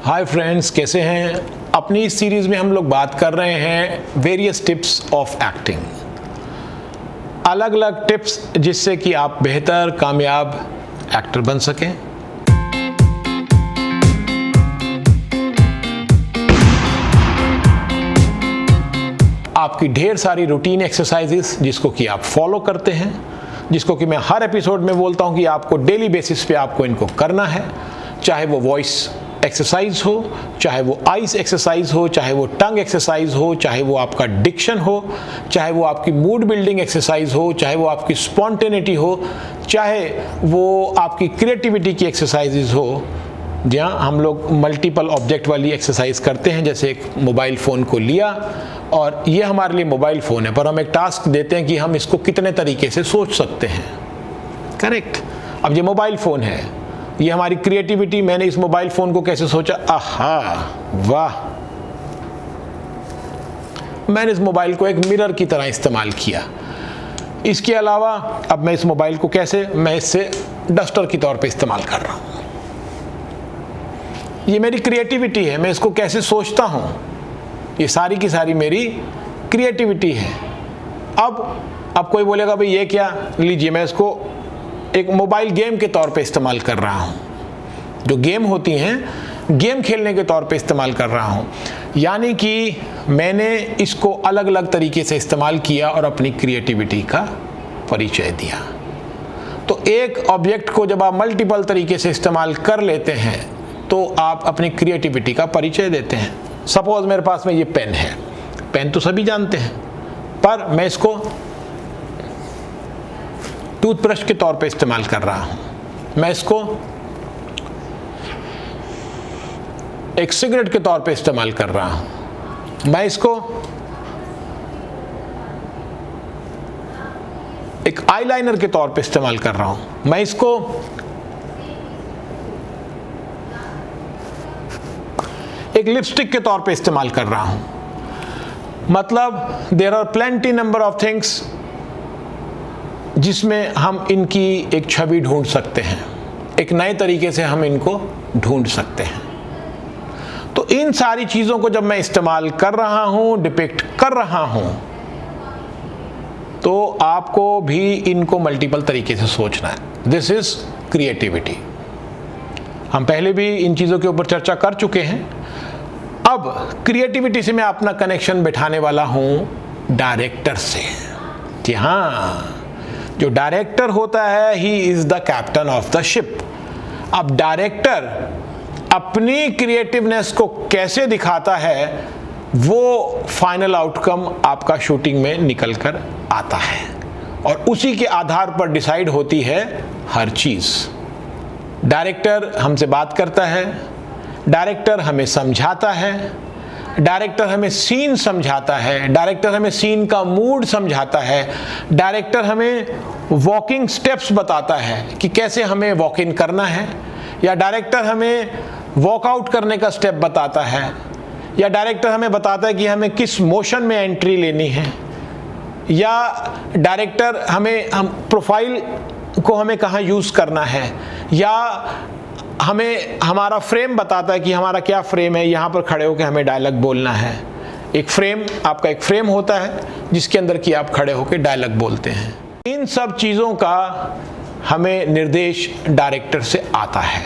Hi friends, कैसे हैं। अपनी इस सीरीज़ में हम लोग बात कर रहे हैं वेरियस टिप्स ऑफ एक्टिंग। अलग अलग टिप्स जिससे कि आप बेहतर कामयाब एक्टर बन सकें। आपकी ढेर सारी रूटीन एक्सरसाइजेस जिसको कि आप फॉलो करते हैं, जिसको कि मैं हर एपिसोड में बोलता हूं कि आपको डेली बेसिस पे आपको इनको करना है। चाहे वो वॉइस एक्सरसाइज हो, चाहे वो आइज एक्सरसाइज हो, चाहे वो टंग एक्सरसाइज हो, चाहे वो आपका डिक्शन हो, चाहे वो आपकी मूड बिल्डिंग एक्सरसाइज हो, चाहे वो आपकी स्पॉन्टेनिटी हो, चाहे वो आपकी क्रिएटिविटी की एक्सरसाइजेज हो। जहाँ हम लोग मल्टीपल ऑब्जेक्ट वाली एक्सरसाइज करते हैं, जैसे एक मोबाइल फ़ोन को लिया और ये हमारे लिए मोबाइल फ़ोन है, पर हम एक टास्क देते हैं कि हम इसको कितने तरीके से सोच सकते हैं। करेक्ट। अब ये मोबाइल फ़ोन है, ये हमारी क्रिएटिविटी। मैंने इस मोबाइल फ़ोन को कैसे सोचा, आहा वाह, मैंने इस मोबाइल को एक मिरर की तरह इस्तेमाल किया। इसके अलावा अब मैं इस मोबाइल को कैसे, मैं इससे डस्टर के तौर पे इस्तेमाल कर रहा हूँ। ये मेरी क्रिएटिविटी है, मैं इसको कैसे सोचता हूँ, ये सारी की सारी मेरी क्रिएटिविटी है। अब कोई बोलेगा भाई ये क्या, लीजिए मैं इसको एक मोबाइल गेम के तौर पे इस्तेमाल कर रहा हूँ। जो गेम होती हैं, गेम खेलने के तौर पे इस्तेमाल कर रहा हूँ। यानी कि मैंने इसको अलग अलग तरीके से इस्तेमाल किया और अपनी क्रिएटिविटी का परिचय दिया। तो एक ऑब्जेक्ट को जब आप मल्टीपल तरीके से इस्तेमाल कर लेते हैं तो आप अपनी क्रिएटिविटी का परिचय देते हैं। सपोज मेरे पास में ये पेन है, पेन तो सभी जानते हैं, पर मैं इसको टूथब्रश के तौर पे इस्तेमाल कर रहा हूं। मैं इसको एक सिगरेट के तौर पे इस्तेमाल कर रहा हूं। मैं इसको एक आईलाइनर के तौर पे इस्तेमाल कर रहा हूं। मैं इसको एक लिपस्टिक के तौर पे इस्तेमाल कर रहा हूं। मतलब there are plenty number of things जिसमें हम इनकी एक छवि ढूंढ सकते हैं, एक नए तरीके से हम इनको ढूंढ सकते हैं। तो इन सारी चीज़ों को जब मैं इस्तेमाल कर रहा हूं, डिपिक्ट कर रहा हूं, तो आपको भी इनको मल्टीपल तरीके से सोचना है। This is creativity. हम पहले भी इन चीज़ों के ऊपर चर्चा कर चुके हैं। अब क्रिएटिविटी से मैं अपना कनेक्शन बिठाने वाला हूं डायरेक्टर से। कि हाँ, जो डायरेक्टर होता है, he is the captain of the ship. अब डायरेक्टर अपनी क्रिएटिवनेस को कैसे दिखाता है, वो फाइनल आउटकम आपका शूटिंग में निकल कर आता है और उसी के आधार पर डिसाइड होती है हर चीज़। डायरेक्टर हमसे बात करता है, डायरेक्टर हमें समझाता है, डायरेक्टर हमें सीन समझाता है, डायरेक्टर हमें सीन का मूड समझाता है, डायरेक्टर हमें वॉकिंग स्टेप्स बताता है कि कैसे हमें वॉक इन करना है, या डायरेक्टर हमें वॉकआउट करने का स्टेप बताता है, या डायरेक्टर हमें बताता है कि हमें किस मोशन में एंट्री लेनी है, या डायरेक्टर हम प्रोफाइल को हमें कहाँ यूज़ करना है, या हमें हमारा फ्रेम बताता है कि हमारा क्या फ्रेम है, यहाँ पर खड़े होकर हमें डायलॉग बोलना है। एक फ्रेम, आपका एक फ्रेम होता है जिसके अंदर कि आप खड़े होकर डायलॉग बोलते हैं। इन सब चीज़ों का हमें निर्देश डायरेक्टर से आता है।